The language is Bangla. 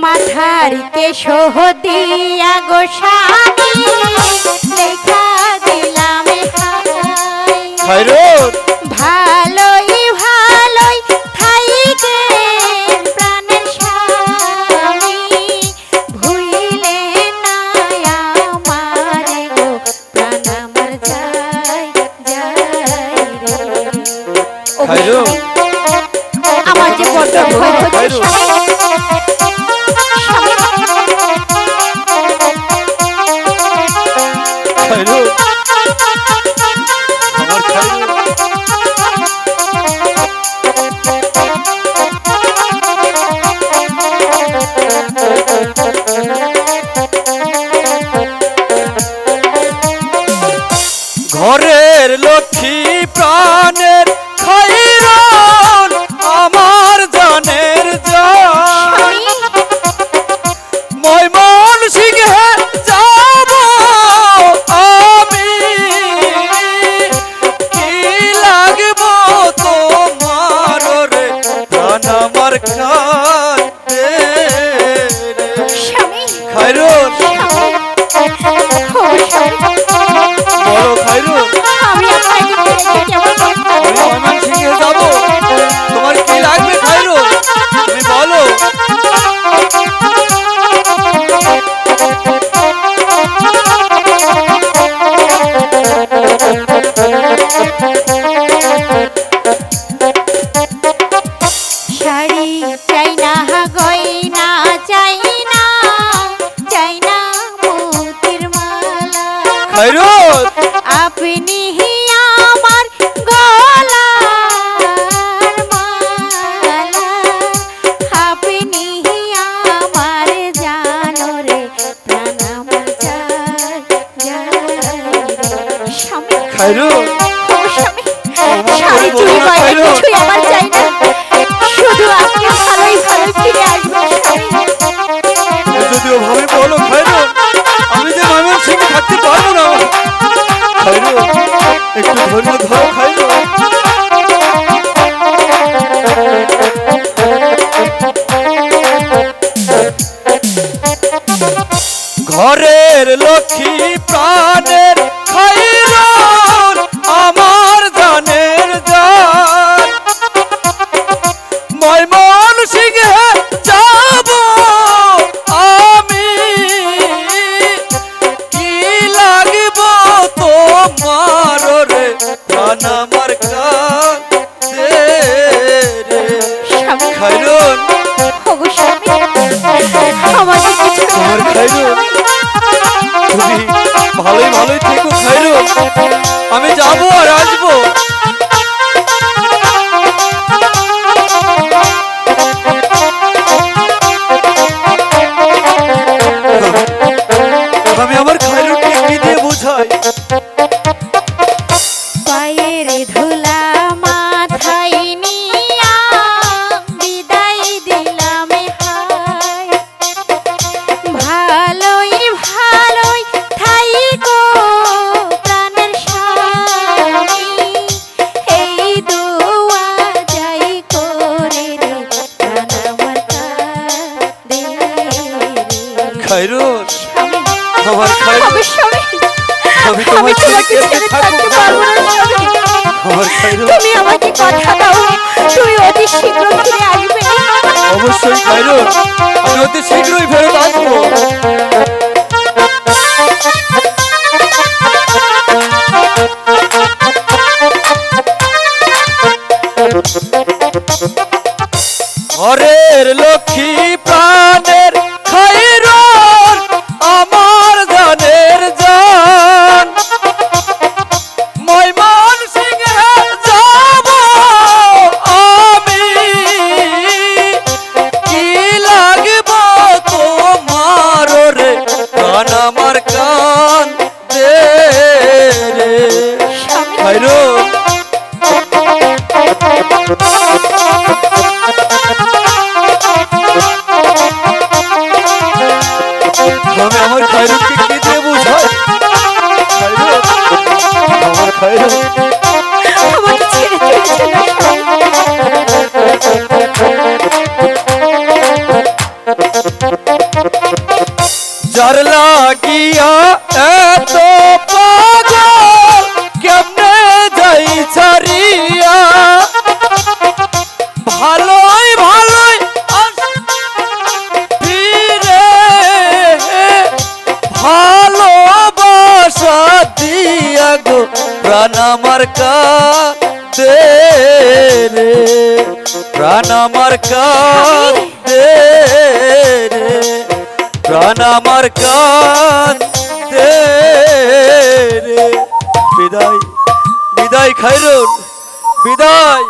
মাথারিতে সহদিয়া গোস্বামী লেখা দিলাম খায়রুল ভালোই ভালোই থাইকে প্রাণের স্বামী ভুইলে না আমারে গো প্রাণ আমার যায় যায় রে খায়রুল আমার যে বড় ভয় হচ্ছে খায়রুল আমার খায়রুল ঘরের লক্ষ্মী প্রাণের খায়রুল আমার জানের জান ময়মন সিংহে যাব আমি কি লাগব তোমার রে প্রাণ আমার কাঁদে রে খায়রুল বলো খায়রুল আমি ময়মন সিংহে যাব তোমার কি লাগবে খায়রুল তুমি বলো শাড়ি চাই না গয়না চাই না মোতির মালা খায়রুল আপনি হি আমার গলার মালা আপনি হি আমার জানো রে প্রাণ আমার যায় স্বামী খায়রুল স্বামী শাড়ি চুরি গয়না কিছুই আমার চাই না শুধু আপনি ভালোই ভালো ফিরে আসবেন তুমি যদি ওভাবে বলো খায়রুল আমি যে ময়মন সিংহে থাকতে পারবো না খায়রুল একটু ধৈর্য ধরো খায়রুল ঘরের লক্ষ্মী প্রাণের খায়রুল আমার জানের জান ময়মন সিংহে যাব আমি কি লাগব তোমার রে প্রাণ আমার কাঁদে রে খায়রুল তোমার খায়রুল তুমি ভালোই ভালোই থেকো খায়রুল আমি যাবো আর আসবো আমি আমার খায়রুলকে কি দিয়ে বোঝাই পায়ের ধুলা মাথায় নিয়া বিদায় দিলাম হায় ভালোই ভালোই থাইকো প্রাণের স্বামী এই দোয়া যাই করে রে প্রাণ আমার কাঁদে খায়রুল আমার খায়রুল আমি তোমার তোমাকে ছেড়ে থাকতে পারবো না স্বামী আমার খায়রুল তুমি আমাকে কথা দাও তুই অতি শীঘ্র ফিরে আসবে অবশ্যই খায়রুল আমি অতি শীঘ্রই ফেরত আসবো ঘরের লক্ষ্মী প্রাণের খায়রুল আমার জানের জান ময়মন সিংহে যাব আমি কি লাগব তোমার রে প্রাণ আমার কাঁদে রে খায়রুল আমি আমার খায়রুলকে কি দিয়ে বোঝাই খায়রুল আমার খায়রুল আমাকে ছেড়ে চলে চলো যার লাগিয়া এত পাগল কেমনে যাই ছাড়িয়া ভালোই ভালোই ফিরে ভালোবাসা দিয়া গো প্রাণ আমার কাঁদে রে প্রাণ আমার কাঁদে রে প্রাণ আমার কাঁদে রে বিদায় বিদায় খায়রুল বিদায়।